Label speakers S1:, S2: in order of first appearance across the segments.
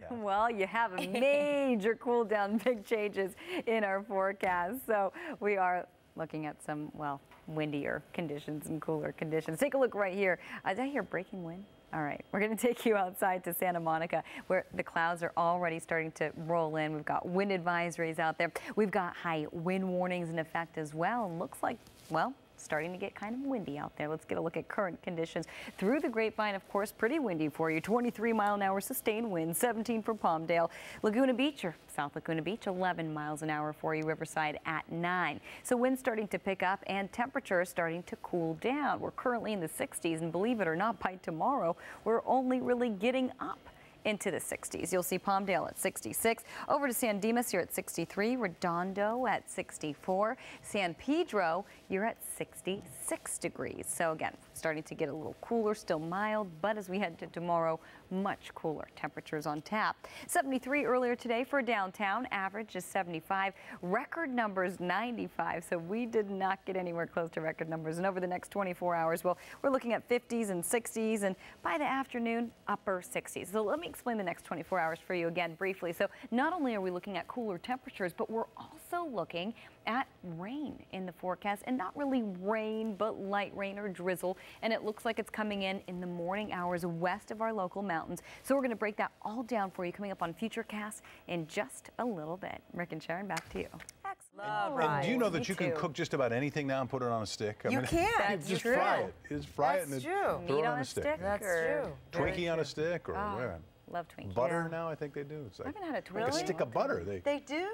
S1: Taft.
S2: Well, you have a major cool down, big changes in our forecast. So we are looking at some, well, windier conditions and cooler conditions. Take a look right here. Did I hear breaking wind? All right, we're going to take you outside to Santa Monica, where the clouds are already starting to roll in. We've got wind advisories out there. We've got high wind warnings in effect as well. And looks like, well, starting to get kind of windy out there. Let's get a look at current conditions through the Grapevine. Of course, pretty windy for you. 23-mile-an-hour sustained winds, 17 for Palmdale. Laguna Beach, or South Laguna Beach, 11 miles an hour for you. Riverside at 9. So winds starting to pick up and temperatures starting to cool down. We're currently in the 60s, and believe it or not, by tomorrow, we're only really getting up into the 60s. You'll see Palmdale at 66, over to San Dimas, you're at 63, Redondo at 64, San Pedro, you're at 66 degrees. So again, starting to get a little cooler, still mild, but as we head to tomorrow, much cooler temperatures on tap. 73 earlier today for downtown, average is 75, record numbers 95, so we did not get anywhere close to record numbers. And over the next 24 hours, well, we're looking at 50s and 60s, and by the afternoon, upper 60s. So let me explain the next 24 hours for you again briefly. So not only are we looking at cooler temperatures, but we're also looking at rain in the forecast, and not really rain, but light rain or drizzle. And it looks like it's coming in the morning hours west of our local mountains. So we're going to break that all down for you coming up on Futurecast in just a little bit. Rick and Sharon, back to you.
S1: Excellent. And do you know that you can cook just about anything now and put it on a stick?
S3: You can.
S1: That's just true. Fry it. Just fry it and throw it on a stick.
S3: That's true.
S1: Twinkie on a stick or where?
S2: Love Twinkie.
S1: Butter now, I think they do. It's like,
S2: I haven't had a Twinkie.
S1: Like a stick of butter.
S3: They do?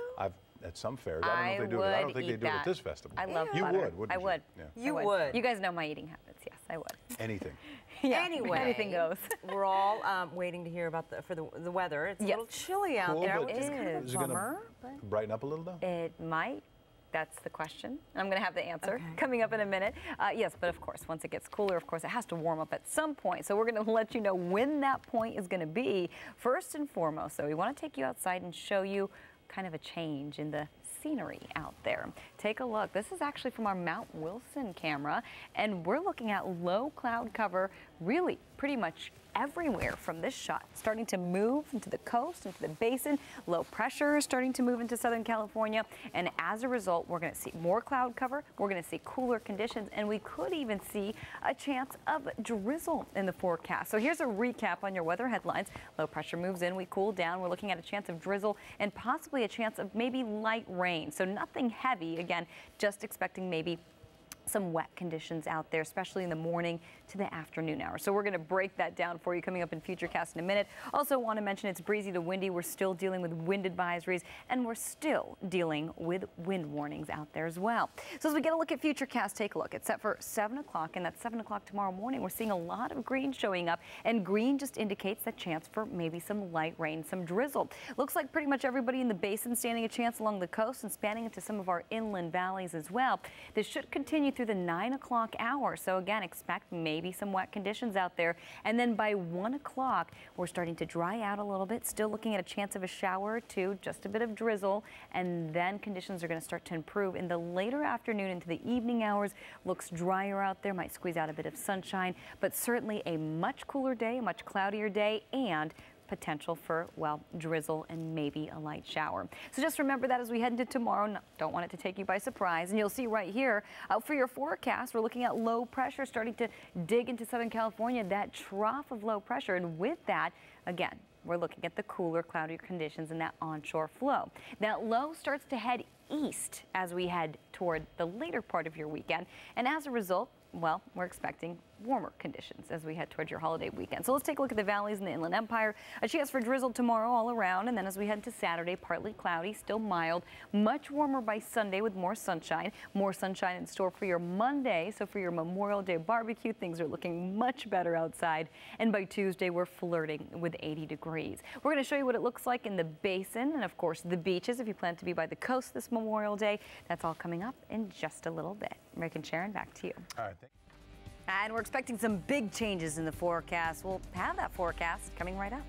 S1: At some fairs. I don't know if they do it. I don't think they do it at this festival.
S2: I love
S1: you
S2: butter.
S1: Would, wouldn't
S2: I would.
S1: Yeah.
S3: You would.
S2: You guys know my eating habits. Yes, I would.
S1: Anything.
S2: Yeah,
S3: anyway,
S2: anything goes.
S3: We're all waiting to hear about the weather. It's a little chilly out there.
S1: But
S2: is
S1: it going to brighten up a little though?
S2: It might. That's the question. I'm going to have the answer coming up in a minute. Yes, but of course, once it gets cooler, of course, it has to warm up at some point. So we're going to let you know when that point is going to be. First and foremost, so we want to take you outside and show you kind of a change in the scenery out there. Take a look. This is actually from our Mount Wilson camera, and we're looking at low cloud cover really pretty much everywhere from this shot, starting to move into the coast, into the basin. Low pressure is starting to move into Southern California, and as a result, we're going to see more cloud cover, we're going to see cooler conditions, and we could even see a chance of drizzle in the forecast. So here's a recap on your weather headlines. Low pressure moves in, we cool down, we're looking at a chance of drizzle and possibly a chance of maybe light rain. So nothing heavy, again, just expecting maybe some wet conditions out there, especially in the morning to the afternoon hours. So we're going to break that down for you coming up in Futurecast in a minute. Also want to mention it's breezy to windy. We're still dealing with wind advisories, and we're still dealing with wind warnings out there as well. So as we get a look at Futurecast, take a look. It's set for 7 o'clock, and that's 7 o'clock tomorrow morning. We're seeing a lot of green showing up, and green just indicates the chance for maybe some light rain, some drizzle. Looks like pretty much everybody in the basin standing a chance along the coast and spanning into some of our inland valleys as well. This should continue through the 9 o'clock hour. So again, expect maybe some wet conditions out there. And then by 1 o'clock, we're starting to dry out a little bit. Still looking at a chance of a shower or two, just a bit of drizzle. And then conditions are going to start to improve in the later afternoon into the evening hours. Looks drier out there, might squeeze out a bit of sunshine, but certainly a much cooler day, a much cloudier day, and potential for, well, drizzle and maybe a light shower. So just remember that as we head into tomorrow. No, don't want it to take you by surprise. And you'll see right here for your forecast, we're looking at low pressure starting to dig into Southern California, that trough of low pressure. And with that, again, we're looking at the cooler, cloudier conditions and that onshore flow. That low starts to head east as we head toward the later part of your weekend. And as a result, well, we're expecting warmer conditions as we head towards your holiday weekend. So let's take a look at the valleys in the Inland Empire. A chance for drizzle tomorrow all around, and then as we head to Saturday, partly cloudy, still mild, much warmer by Sunday with more sunshine in store for your Monday. So for your Memorial Day barbecue, things are looking much better outside, and by Tuesday, we're flirting with 80 degrees. We're going to show you what it looks like in the basin and, of course, the beaches if you plan to be by the coast this Memorial Day. That's all coming up in just a little bit. Rick and Sharon, back to you.
S1: All right.
S2: And we're expecting some big changes in the forecast. We'll have that forecast coming right up.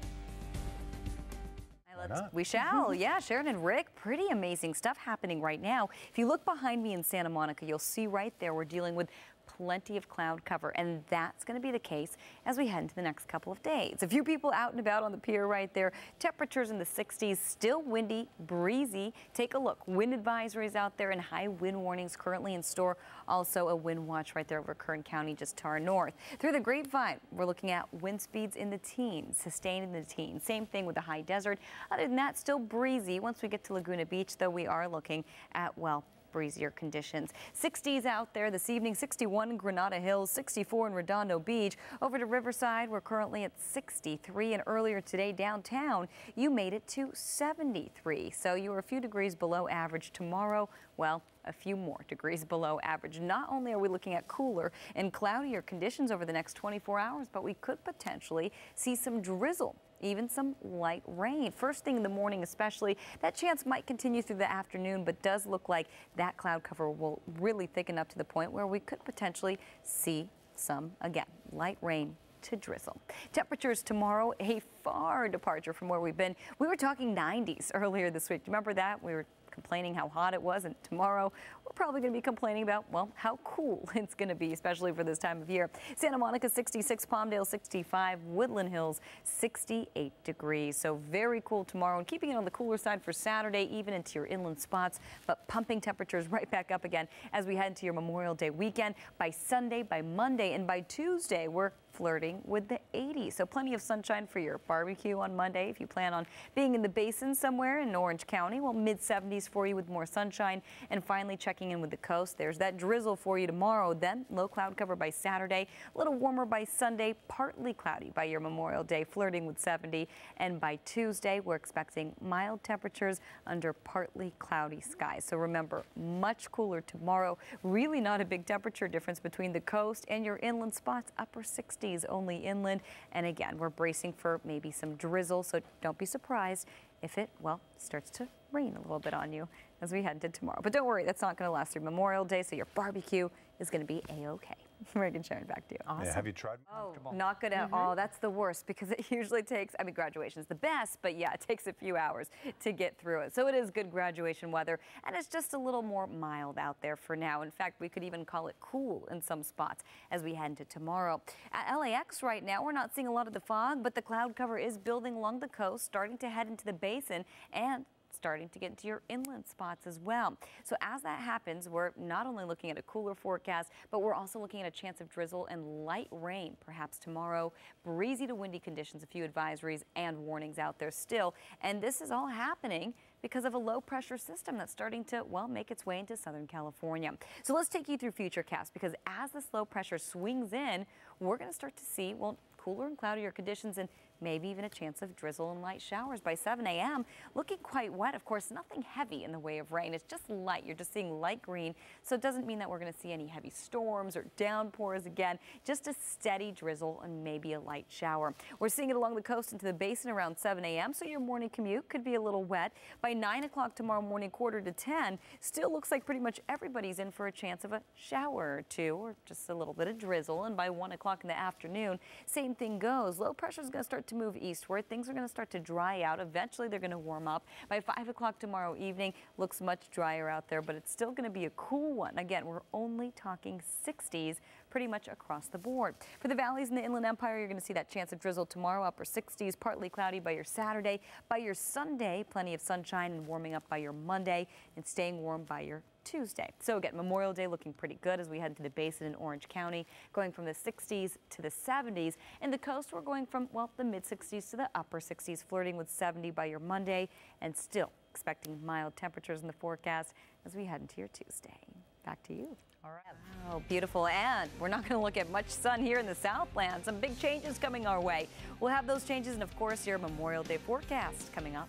S2: We shall. Yeah, Sharon and Rick, pretty amazing stuff happening right now. If you look behind me in Santa Monica, you'll see right there we're dealing with plenty of cloud cover, and that's going to be the case as we head into the next couple of days. A few people out and about on the pier right there. Temperatures in the 60s, still windy, breezy. Take a look. Wind advisories out there and high wind warnings currently in store. Also a wind watch right there over Kern County just to our north. Through the grapevine, we're looking at wind speeds in the teens, sustained in the teens. Same thing with the high desert. Other than that, still breezy. Once we get to Laguna Beach, though, we are looking at, well, breezier conditions. 60s out there this evening, 61 in Granada Hills, 64 in Redondo Beach. Over to Riverside, we're currently at 63, and earlier today downtown, you made it to 73. So you were a few degrees below average. Tomorrow, well, a few more degrees below average. Not only are we looking at cooler and cloudier conditions over the next 24 hours, but we could potentially see some drizzle, even some light rain. First thing in the morning especially. That chance might continue through the afternoon, but does look like that cloud cover will really thicken up to the point where we could potentially see some, again, light rain to drizzle. Temperatures tomorrow, a far departure from where we've been. We were talking 90s earlier this week. Remember that? We were complaining how hot it was, and tomorrow we're probably going to be complaining about, well, how cool it's going to be, especially for this time of year. Santa Monica 66, Palmdale 65, Woodland Hills 68 degrees. So very cool tomorrow, and keeping it on the cooler side for Saturday, even into your inland spots, but pumping temperatures right back up again as we head into your Memorial Day weekend. By Sunday, by Monday, and by Tuesday, we're flirting with the 80s. So plenty of sunshine for your barbecue on Monday if you plan on being in the basin somewhere in Orange County. Well, mid 70s for you with more sunshine. And finally checking in with the coast, there's that drizzle for you tomorrow. Then low cloud cover by Saturday, a little warmer by Sunday, partly cloudy by your Memorial Day, flirting with 70. And by Tuesday, we're expecting mild temperatures under partly cloudy skies. So remember, much cooler tomorrow. Really not a big temperature difference between the coast and your inland spots, upper 60s. Only inland. And again, we're bracing for maybe some drizzle, so don't be surprised if it, well, starts to rain a little bit on you as we head into tomorrow. But don't worry, that's not going to last through Memorial Day, so your barbecue is going to be a-okay. Megan, Sharon, back to you.
S1: Awesome. Yeah, have you tried?
S2: Oh, not good at all. That's the worst, because it usually takes, I mean, graduation's the best, but yeah, it takes a few hours to get through it. So it is good graduation weather, and it's just a little more mild out there for now. In fact, we could even call it cool in some spots as we head into tomorrow. At LAX right now, we're not seeing a lot of the fog, but the cloud cover is building along the coast, starting to head into the basin, and starting to get into your inland spots as well. So as that happens, we're not only looking at a cooler forecast, but we're also looking at a chance of drizzle and light rain perhaps tomorrow. Breezy to windy conditions, a few advisories and warnings out there still. And this is all happening because of a low pressure system that's starting to, well, make its way into Southern California. So let's take you through Futurecast, because as this low pressure swings in, we're going to start to see, well, cooler and cloudier conditions and maybe even a chance of drizzle and light showers by 7 a.m. Looking quite wet. Of course, nothing heavy in the way of rain. It's just light. You're just seeing light green. So it doesn't mean that we're going to see any heavy storms or downpours again. Just a steady drizzle and maybe a light shower. We're seeing it along the coast into the basin around 7 a.m. So your morning commute could be a little wet. By 9 o'clock tomorrow morning, quarter to 10, still looks like pretty much everybody's in for a chance of a shower or two, or just a little bit of drizzle. And by 1 o'clock in the afternoon, same thing goes. Low pressure is going to start to move eastward. Things are going to start to dry out. Eventually, they're going to warm up. By 5 o'clock tomorrow evening, looks much drier out there, but it's still going to be a cool one. Again, we're only talking 60s pretty much across the board. For the valleys in the Inland Empire, you're going to see that chance of drizzle tomorrow, upper 60s, partly cloudy by your Saturday. By your Sunday, plenty of sunshine and warming up by your Monday, and staying warm by your Tuesday. So again, Memorial Day looking pretty good as we head to the basin in Orange County, going from the 60s to the 70s. And the coast, we're going from, well, the mid 60s to the upper 60s, flirting with 70 by your Monday, and still expecting mild temperatures in the forecast as we head into your Tuesday. Back to you. All right. Oh, beautiful. And we're not going to look at much sun here in the Southland. Some big changes coming our way. We'll have those changes and, of course, your Memorial Day forecast coming up.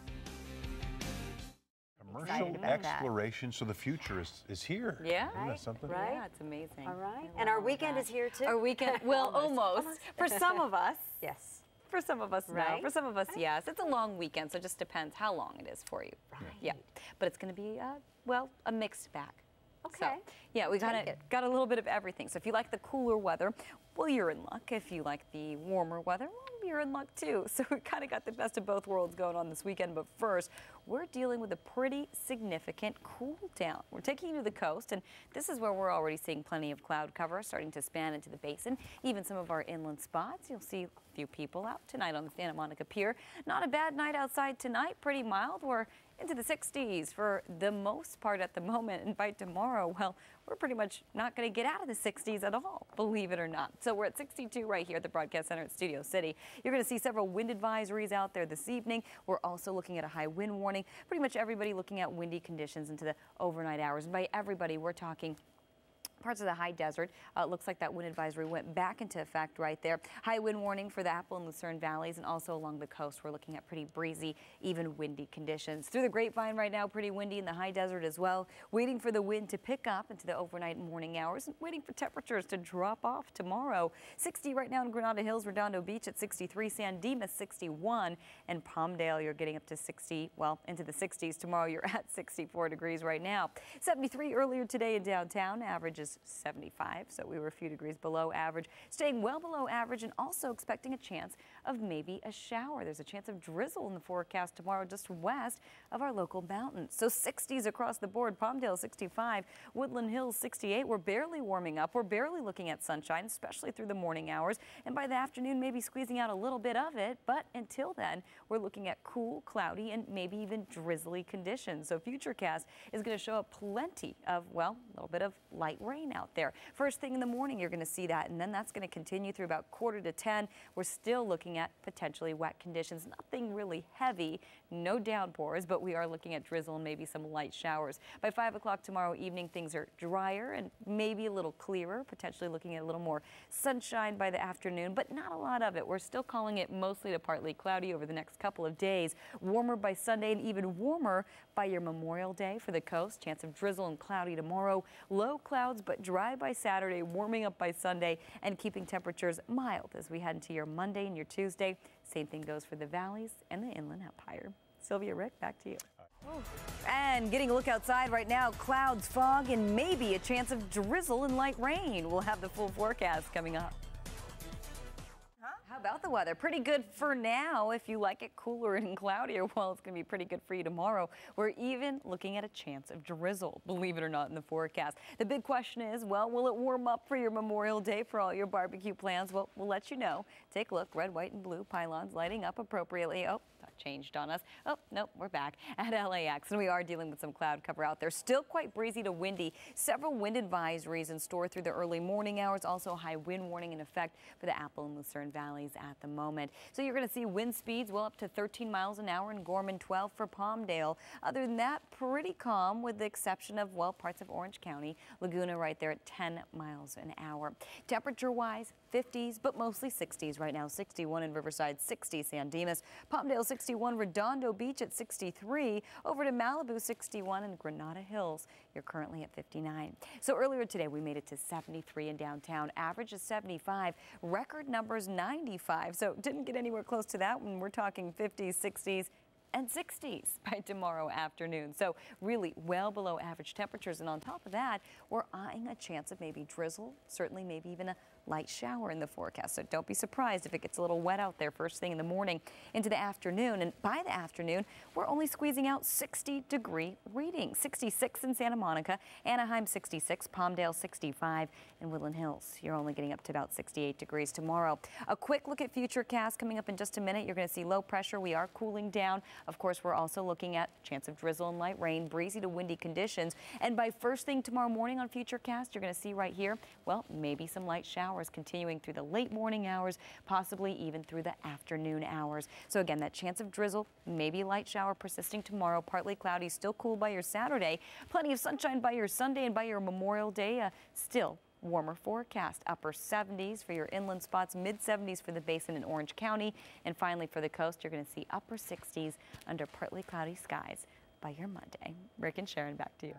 S1: Commercial exploration, so the future is here.
S2: Yeah.
S1: Isn't that something?
S3: Right.
S2: Yeah, it's amazing.
S3: All right. And our weekend is here, too.
S2: Our weekend, well, almost. For some of us.
S3: Yes.
S2: For some of us,
S3: right?
S2: No. For some of us, yes. It's a long weekend, so it just depends how long it is for you.
S3: Right.
S2: Yeah. But it's going to be, well, a mixed bag.
S3: Okay.
S2: So, yeah, we got a little bit of everything. So if you like the cooler weather, well, you're in luck. If you like the warmer weather, well, maybe you're in luck too. So we kind of got the best of both worlds going on this weekend. But first, we're dealing with a pretty significant cool down. We're taking you to the coast, and this is where we're already seeing plenty of cloud cover starting to span into the basin, even some of our inland spots. You'll see a few people out tonight on the Santa Monica Pier. Not a bad night outside tonight, pretty mild. We're into the 60s for the most part at the moment, and by tomorrow, well, we're pretty much not going to get out of the 60s at all, believe it or not. So we're at 62 right here at the Broadcast Center at Studio City. You're going to see several wind advisories out there this evening. We're also looking at a high wind warning. Pretty much everybody looking at windy conditions into the overnight hours. And by everybody, we're talking parts of the high desert. Looks like that wind advisory went back into effect right there. High wind warning for the Apple and Lucerne valleys, and also along the coast. We're looking at pretty breezy, even windy conditions. Through the Grapevine right now, pretty windy in the high desert as well. Waiting for the wind to pick up into the overnight and morning hours, and waiting for temperatures to drop off tomorrow. 60 right now in Granada Hills, Redondo Beach at 63, San Dimas 61, and Palmdale you're getting up to 60, well, into the 60s. Tomorrow you're at 64 degrees right now. 73 earlier today in downtown. Average is 75, so we were a few degrees below average, staying well below average, and also expecting a chance of maybe a shower. There's a chance of drizzle in the forecast tomorrow just west of our local mountains. So 60s across the board. Palmdale 65, Woodland Hills 68. We're barely warming up. We're barely looking at sunshine, especially through the morning hours, and by the afternoon maybe squeezing out a little bit of it. But until then, we're looking at cool, cloudy, and maybe even drizzly conditions. So Futurecast is going to show up plenty of, well, a little bit of light rain out there. First thing in the morning, you're going to see that, and then that's going to continue through about 9:45. We're still looking at potentially wet conditions. Nothing really heavy, no downpours, but we are looking at drizzle and maybe some light showers. By 5 o'clock tomorrow evening, things are drier and maybe a little clearer, potentially looking at a little more sunshine by the afternoon, but not a lot of it. We're still calling it mostly to partly cloudy over the next couple of days. Warmer by Sunday and even warmer by your Memorial Day for the coast. Chance of drizzle and cloudy tomorrow. Low clouds, but dry by Saturday, warming up by Sunday, and keeping temperatures mild as we head into your Monday and your Tuesday. Same thing goes for the valleys and the Inland Empire. Sylvia, Rick, back to you. And getting a look outside right now, clouds, fog, and maybe a chance of drizzle and light rain. We'll have the full forecast coming up. How about the weather? Pretty good for now. If you like it cooler and cloudier, well, it's going to be pretty good for you tomorrow. We're even looking at a chance of drizzle, believe it or not, in the forecast. The big question is, well, will it warm up for your Memorial Day for all your barbecue plans? Well, we'll let you know. Take a look. Red, white, and blue pylons lighting up appropriately. Oh, that changed on us. Oh, nope, we're back at LAX, and we are dealing with some cloud cover out there. Still quite breezy to windy. Several wind advisories in store through the early morning hours. Also a high wind warning in effect for the Apple and Lucerne valleys at the moment. So you're going to see wind speeds well up to 13 miles an hour in Gorman, 12 for Palmdale. Other than that, pretty calm with the exception of, well, parts of Orange County. Laguna right there at 10 miles an hour. Temperature-wise, 50s, but mostly 60s right now. 61 in Riverside, 60 San Dimas. Palmdale 61, Redondo Beach at 63. Over to Malibu 61 and Granada Hills. You're currently at 59. So earlier today, we made it to 73 in downtown. Average is 75. Record numbers 95. So didn't get anywhere close to that when we're talking 50s, 60s, and 60s by tomorrow afternoon. So really well below average temperatures. And on top of that, we're eyeing a chance of maybe drizzle, certainly maybe even a light shower in the forecast. So don't be surprised if it gets a little wet out there first thing in the morning into the afternoon. And by the afternoon, we're only squeezing out 60-degree readings. 66 in Santa Monica, Anaheim 66, Palmdale 65, and Woodland Hills. You're only getting up to about 68 degrees tomorrow. A quick look at Futurecast coming up in just a minute. You're going to see low pressure. We are cooling down. Of course, we're also looking at chance of drizzle and light rain, breezy to windy conditions. And by first thing tomorrow morning on Futurecast, you're going to see right here, well, maybe some light showers continuing through the late morning hours, possibly even through the afternoon hours. So again, that chance of drizzle, maybe light shower persisting tomorrow, partly cloudy, still cool by your Saturday, plenty of sunshine by your Sunday, and by your Memorial Day, still warmer forecast. Upper 70s for your inland spots, mid 70s for the basin in Orange County, and finally for the coast, you're going to see upper 60s under partly cloudy skies by your Monday. Rick and Sharon, back to you.